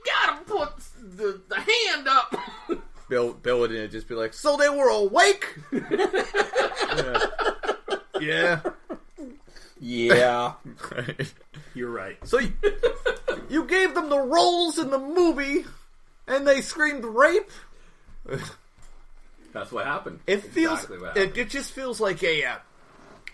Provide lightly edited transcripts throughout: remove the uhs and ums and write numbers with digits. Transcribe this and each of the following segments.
gotta put the hand up. Bill would just be like, so they were awake? Yeah. Yeah. You're right. So you gave them the roles in the movie, and they screamed rape? That's what happened. It feels. Exactly what happened. It just feels like a.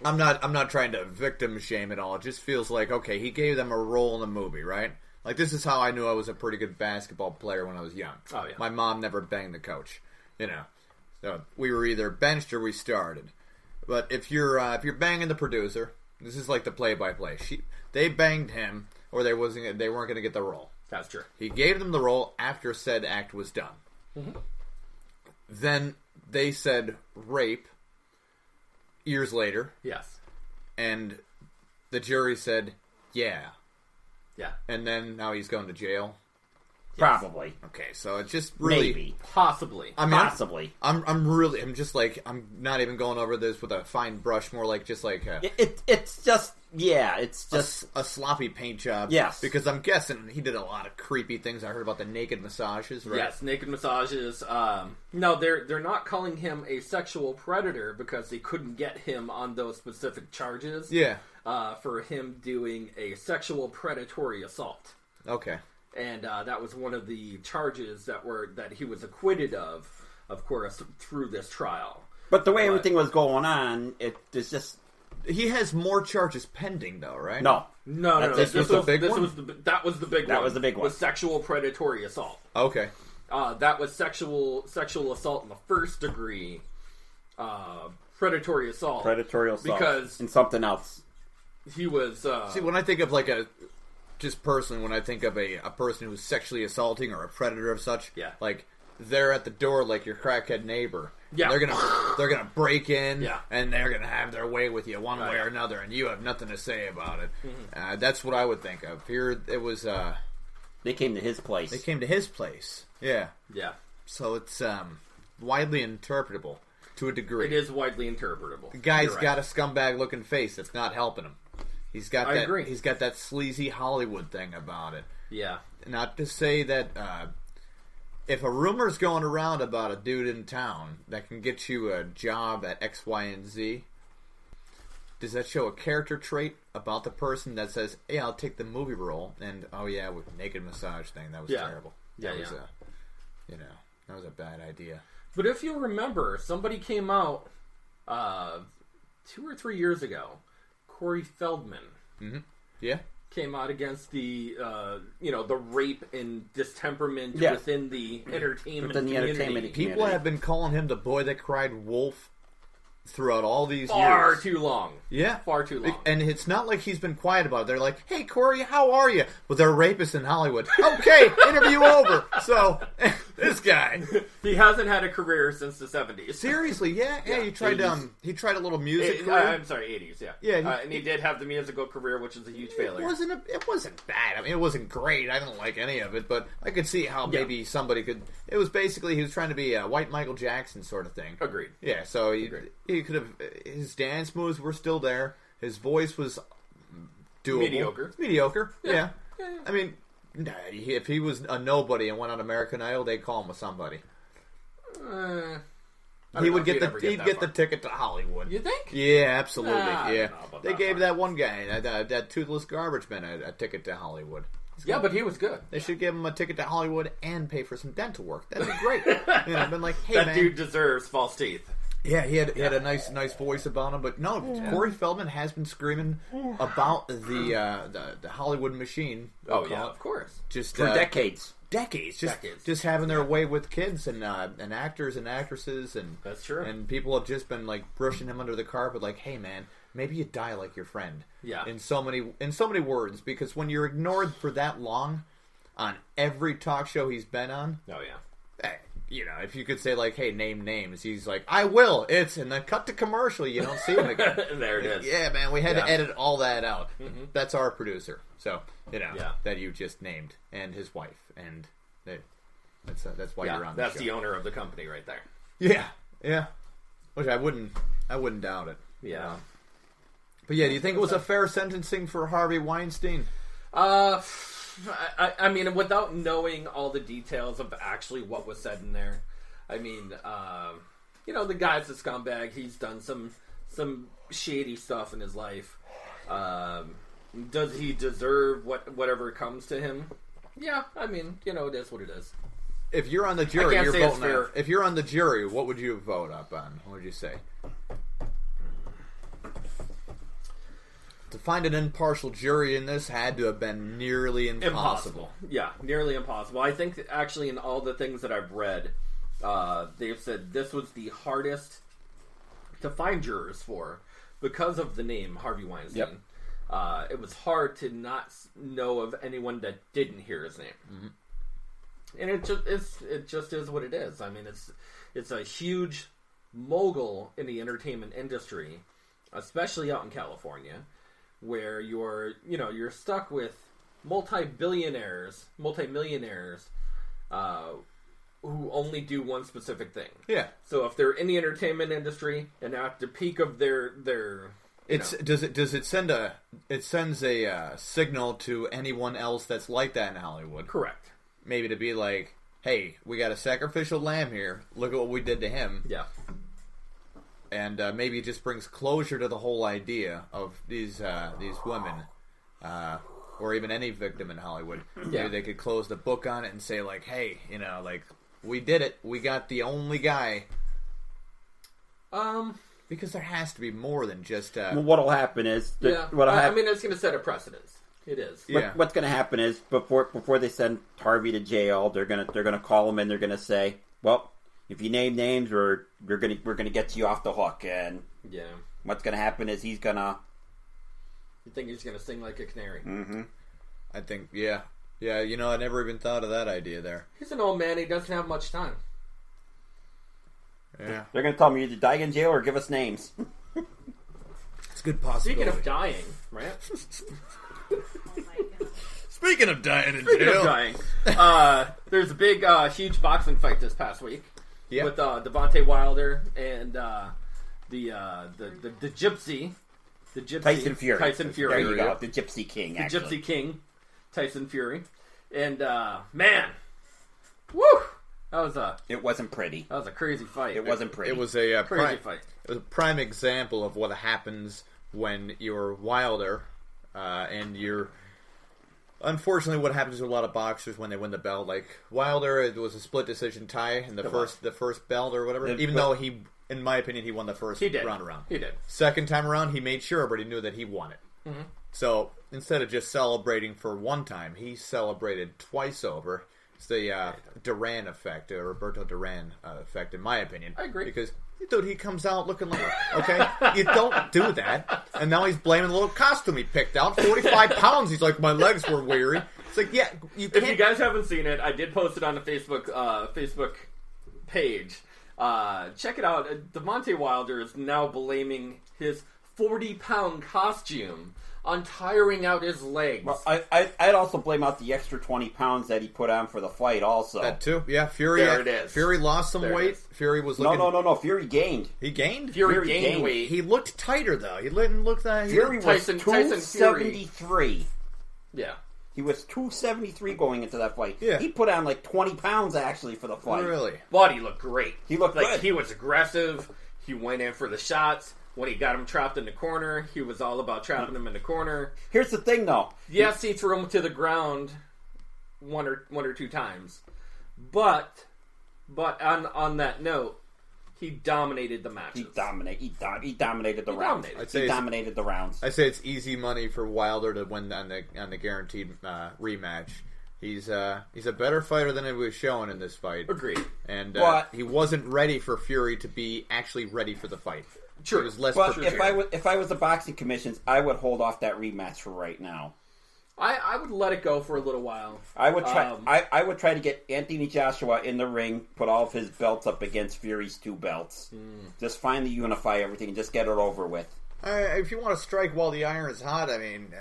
I'm not trying to victim shame at all. It just feels like, okay, he gave them a role in the movie, right? Like, this is how I knew I was a pretty good basketball player when I was young. Oh, yeah. My mom never banged the coach, So we were either benched or we started. But if you're banging the producer, this is like the play-by-play. They banged him, or they weren't going to get the role. That's true. He gave them the role after said act was done. Mm-hmm. Then they said rape years later. Yes. And the jury said, yeah. Yeah. And then now he's going to jail. Probably. Okay, so it's just really... Maybe. Possibly. I mean, Possibly. I'm just like, I'm not even going over this with a fine brush, more like just like... It's just... Yeah, it's just... A sloppy paint job. Yes. Because I'm guessing he did a lot of creepy things. I heard about the naked massages, right? Yes, naked massages. No, they're not calling him a sexual predator because they couldn't get him on those specific charges. Yeah. For him doing a sexual predatory assault. Okay. And that was one of the charges that he was acquitted of course, through this trial. But the way everything was going on, it's just... He has more charges pending, though, right? No. No. This was the big one? That was the big one. That was the big one. Was sexual predatory assault. Okay. That was sexual assault in the first degree. Predatory assault. Predatory assault. Because... And something else. He was... See, when I think of like just personally, when I think of a person who's sexually assaulting or a predator of such, yeah. Like, they're at the door like your crackhead neighbor. Yeah. They're gonna break in, yeah. And they're gonna have their way with you one way or another, and you have nothing to say about it. Mm-hmm. That's what I would think of. Here, it was... They came to his place. Yeah. Yeah. So it's widely interpretable to a degree. It is widely interpretable. The guy's got a scumbag-looking face that's not helping him. He's got that. Agree. He's got that sleazy Hollywood thing about it. Yeah. Not to say that if a rumor's going around about a dude in town that can get you a job at X, Y, and Z, does that show a character trait about the person that says, "Hey, I'll take the movie role," and with naked massage thing, that was terrible. That was that was a bad idea. But if you remember, somebody came out 2 or 3 years ago. Corey Feldman, came out against the the rape and distemperament within the entertainment community. People have been calling him the boy that cried wolf throughout all these years. Far too long. Yeah. Far too long. And it's not like he's been quiet about it. They're like, hey, Corey, how are you? Well, they're rapists in Hollywood. Okay, interview over. So, this guy. He hasn't had a career since the 70s. Seriously, yeah. He tried he tried a little music career. I'm sorry, 80s, yeah. Yeah. And he did have the musical career, which is a huge failure. It wasn't bad. I mean, it wasn't great. I didn't like any of it, but I could see how maybe somebody could... It was basically, he was trying to be a white Michael Jackson sort of thing. Agreed. Yeah, so he could have... His dance moves were still there. His voice was doable. Mediocre, yeah. I mean, if he was a nobody and went on American Idol, they'd call him a somebody. He would get the ticket to Hollywood. You think? Yeah, absolutely. Yeah. They gave that one guy, that toothless garbage man, a ticket to Hollywood. Yeah, but he was good. They should give him a ticket to Hollywood and pay for some dental work. That'd be great. Been like, hey, that man, dude deserves false teeth. Yeah, he had a nice voice about him, but no, Corey Feldman has been screaming about the Hollywood machine. Oh yeah, of course. Just for decades, just having their way with kids and actors and actresses, and that's true. And people have just been like brushing him under the carpet, like, hey man, maybe you die like your friend. Yeah. In so many words, because when you're ignored for that long on every talk show he's been on. Oh yeah. If you could say, like, hey, name names, he's like, I will, and then cut to commercial, you don't see him again. There it is. Yeah, man, we had to edit all that out. Mm-hmm. That's our producer. So, that you just named, and his wife, and that's why you're on the show. That's the owner of the company right there. Yeah. Which I wouldn't doubt it. Yeah. But yeah, do you think it was a fair sentencing for Harvey Weinstein? I mean, without knowing all the details of actually what was said in there, I mean, the guy's a scumbag. He's done some shady stuff in his life. Does he deserve whatever comes to him? Yeah, I mean, it is what it is. If you're on the jury, you're voting. If you're on the jury, what would you vote up on? What would you say? To find an impartial jury in this had to have been nearly impossible. Yeah, nearly impossible. I think actually in all the things that I've read, they've said this was the hardest to find jurors for because of the name Harvey Weinstein. Yep. It was hard to not know of anyone that didn't hear his name. Mm-hmm. And it just is what it is. I mean, it's a huge mogul in the entertainment industry, especially out in California, where you're stuck with multimillionaires who only do one specific thing. Yeah. So if they're in the entertainment industry and at the peak of their does it send a signal to anyone else that's like that in Hollywood? Correct. Maybe to be like, hey, we got a sacrificial lamb here. Look at what we did to him. Yeah. And maybe it just brings closure to the whole idea of these women, or even any victim in Hollywood. Yeah. Maybe they could close the book on it and say, like, hey, we did it. We got the only guy. Because there has to be more than just... Well, what'll happen is... I mean, it's going to set a precedence. It is. Yeah. What's going to happen is, before they send Harvey to jail, they're gonna call him and they're gonna say, well... If you name names, we're gonna get you off the hook, and what's gonna happen is he's gonna. You think he's gonna sing like a canary? Mm-hmm. I think, yeah. I never even thought of that idea there. He's an old man; he doesn't have much time. Yeah, they're gonna tell me either die in jail or give us names. It's a good possibility. Speaking of dying, right? Speaking of dying in jail, there's a big, huge boxing fight this past week. Yeah. With Devontae Wilder and the Gypsy, Tyson Fury. There you go, the Gypsy King. The Gypsy King, Tyson Fury, and man, woo! It wasn't pretty. That was a crazy fight. It wasn't pretty. It was a crazy fight. It was a prime example of what happens when you're Wilder and you're. Unfortunately, what happens to a lot of boxers when they win the belt, like Wilder, it was a split decision tie in the first belt or whatever. Even though he, in my opinion, he won the first round around. He did. Second time around, he made sure, but he knew that he won it. Mm-hmm. So instead of just celebrating for one time, he celebrated twice over. It's the Duran effect, Roberto Duran effect, in my opinion. I agree. Because, dude, he comes out looking like, okay, you don't do that. And now he's blaming the little costume he picked out. 45 pounds. He's like, my legs were weary. It's like, yeah, you can't. If you guys haven't seen it, I did post it on the Facebook page. Check it out. Devontae Wilder is now blaming his 40-pound costume on tiring out his legs. Well, I'd also blame out the extra 20 pounds that he put on for the fight also. That too. Yeah, Fury. There it is. Fury lost some weight. Fury was looking... No. Fury gained. He gained? Fury gained weight. He looked tighter, though. He didn't look that... Fury was 273. Yeah. He was 273 going into that fight. Yeah. He put on like 20 pounds, actually, for the fight. Really? But he looked great. He looked like good. He was aggressive. He went in for the shots. When he got him trapped in the corner, he was all about trapping him in the corner. Here's the thing, though. Yes, he threw him to the ground one or two times, but on that note, he dominated the matches. He dominated the rounds. He dominated the rounds. I say it's easy money for Wilder to win on the guaranteed rematch. He's a better fighter than it was showing in this fight. Agreed. And he wasn't ready for Fury to be actually ready for the fight. True. It was less prepared. If I was the boxing commissions, I would hold off that rematch for right now. I would let it go for a little while. I would try. I would try to get Anthony Joshua in the ring, put all of his belts up against Fury's 2 belts. Just finally unify everything and just get it over with. If you want to strike while the iron is hot, I mean,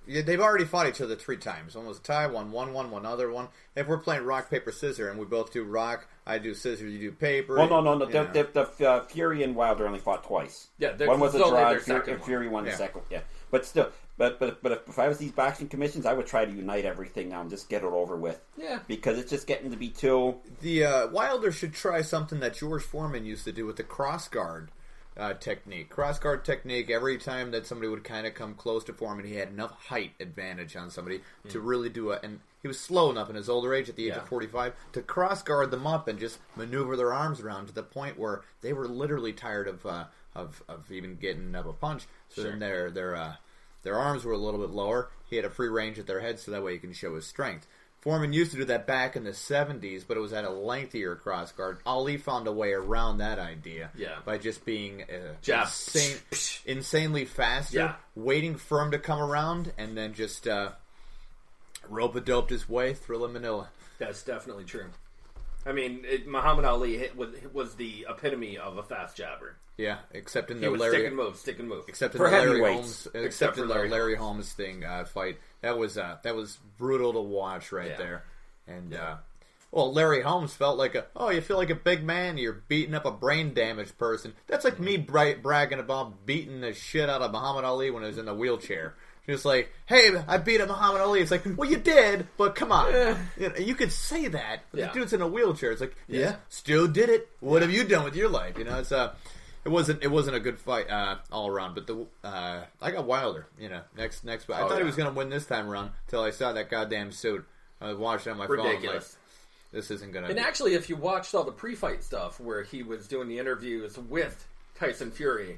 Yeah, they've already fought each other 3 times. One was a tie, one other one. If we're playing rock, paper, scissors, and we both do rock, I do scissors, you do paper. Well, no. The Fury and Wilder only fought twice. Yeah, one was a draw, Fury won the second. Yeah, but still, but if I was these boxing commissions, I would try to unite everything now and just get it over with. Yeah, because it's just getting to be too. The Wilder should try something that George Foreman used to do with the cross guard. Technique. Cross-guard technique, every time that somebody would kind of come close to Foreman, he had enough height advantage on somebody to really do it. And he was slow enough in his older age, at the age of 45, to cross-guard them up and just maneuver their arms around to the point where they were literally tired of even getting up a punch. So then their arms were a little bit lower. He had a free range at their head, so that way he can show his strength. Foreman used to do that back in the 70s, but it was at a lengthier crossguard. Ali found a way around that idea by just being insanely faster, waiting for him to come around, and then just rope-a-doped his way through Manila. That's definitely true. I mean, Muhammad Ali was the epitome of a fast jabber. Yeah, except in the Larry stick and move. Except in the Larry Holmes thing fight. That was brutal to watch there. And Larry Holmes felt like you feel like a big man, you're beating up a brain damaged person. That's like me bragging about beating the shit out of Muhammad Ali when I was in the wheelchair. Just like, hey, I beat up Muhammad Ali. It's like, well, you did, but come on. You could say that, but the dude's in a wheelchair. It's like, still did it. What have you done with your life? It's it wasn't a good fight all around. But I got Wilder. Next. I thought he was going to win this time around until I saw that goddamn suit. I was watching on my phone. Ridiculous. Like, this isn't going to. And actually, if you watched all the pre-fight stuff where he was doing the interviews with Tyson Fury.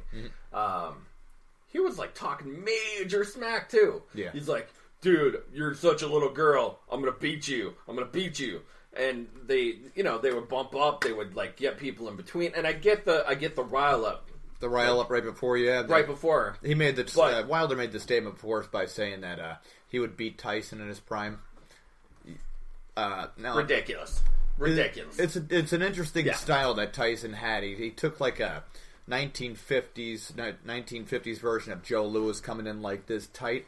He was like talking major smack too. Yeah. He's like, dude, you're such a little girl. I'm going to beat you. And they would bump up. They would like get people in between. And I get the rile up. The rile up right before you. Right before. He made Wilder made the statement before by saying that he would beat Tyson in his prime. Ridiculous. It's an interesting style that Tyson had. He took like a 1950s version of Joe Louis coming in like this tight,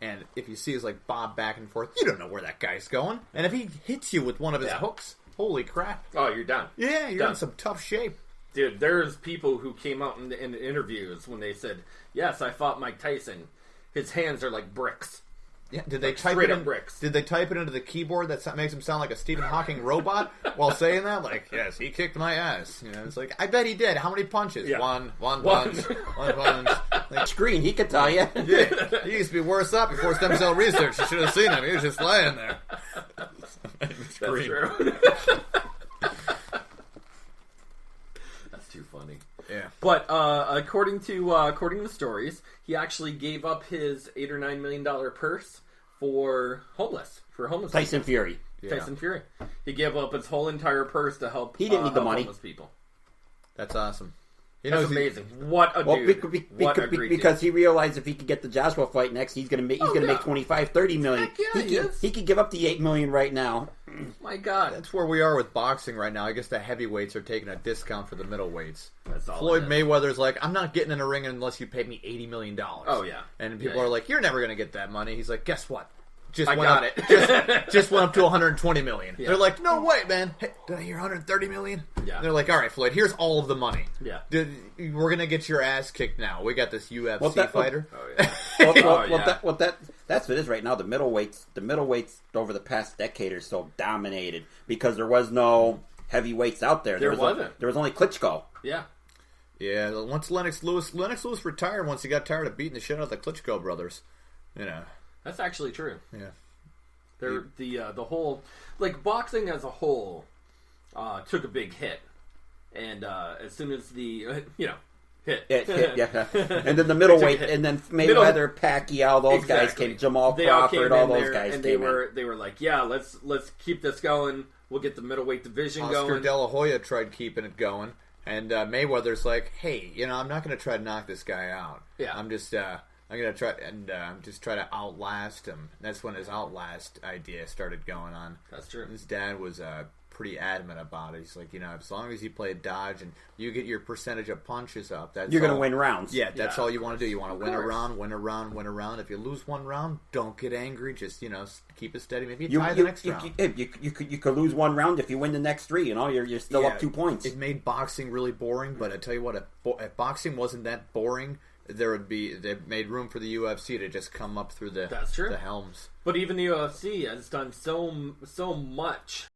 and if you see his like bob back and forth, you don't know where that guy's going. And if he hits you with one of his hooks, holy crap! Oh, you're done. Yeah, you're in some tough shape, dude. There's people who came out in the interviews when they said, "Yes, I fought Mike Tyson. His hands are like bricks." Yeah, did they type it in bricks? Did they type it into the keyboard that makes him sound like a Stephen Hawking robot while saying that? Like, yes, he kicked my ass. It's like, I bet he did. How many punches? Yeah. One punch. Like, screen, he could tell you. Yeah, he used to be worse up before stem cell research. You should have seen him. He was just lying there. That's true. That's too funny. Yeah, but according to stories, he actually gave up his $8 or $9 million purse for homeless Tyson people. Fury. Yeah. Tyson Fury. He gave up his whole entire purse to help. He didn't need the money. Homeless people. That's awesome. That's amazing. What a dude! Because he realized if he could get the Joshua fight next, he's going to make $25-30 million. He could give up the $8 million right now. My God, that's where we are with boxing right now. I guess the heavyweights are taking a discount for the middleweights. That's all. Floyd Mayweather's like, I'm not getting in a ring unless you pay me $80 million. Oh yeah, and people are like, you're never going to get that money. He's like, guess what? Just went up to $120 million. Yeah. They're like, no way, man. Hey, did I hear $130 million? Yeah. They're like, all right, Floyd, here's all of the money. Yeah. We're gonna get your ass kicked now. We got this UFC fighter. That's what it is right now. The middleweights over the past decade are so dominated because there was no heavyweights out there. There was only Klitschko. Yeah. Yeah. Once Lennox Lewis retired once he got tired of beating the shit out of the Klitschko brothers. That's actually true. Yeah. The whole, like, boxing as a whole took a big hit. And as soon as the, hit. Yeah. And then the middleweight, and then Mayweather, Pacquiao, those guys came, Jamal Crawford, all those guys and came they were like, yeah, let's keep this going. We'll get the middleweight division going. Oscar De La Hoya tried keeping it going. And Mayweather's like, hey, I'm not going to try to knock this guy out. Yeah. I'm just I'm gonna try and just try to outlast him. That's when his outlast idea started going on. That's true. His dad was pretty adamant about it. He's like, as long as you play dodge and you get your percentage of punches up, you're going to win rounds. Yeah, that's all you want to do. You want to win a round, win a round, win a round. If you lose one round, don't get angry. Just keep it steady. Maybe you tie the next round. You could lose one round if you win the next 3. You're still up 2 points. It made boxing really boring, but I tell you what, if boxing wasn't that boring, they made room for the UFC to just come up through the helms. But even the UFC has done so much